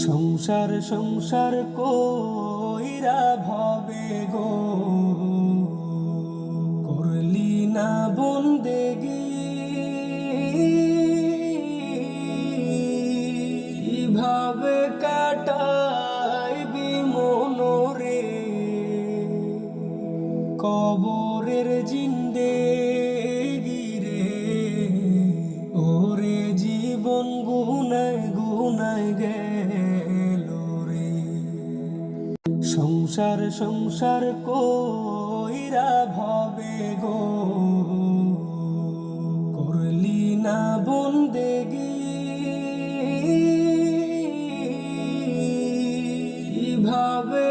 সংসার সংসার কইরা ভবে গো করলি না বন্দেগি, কিভাবে কাটাইবি মনরে কবরের জিন্দেগি রে। ওরে জীবন গুনায় গুনায় গেল রে। সংসার সংসার কইরা ভবে গো করলি না বন্দেগি, কিভাবে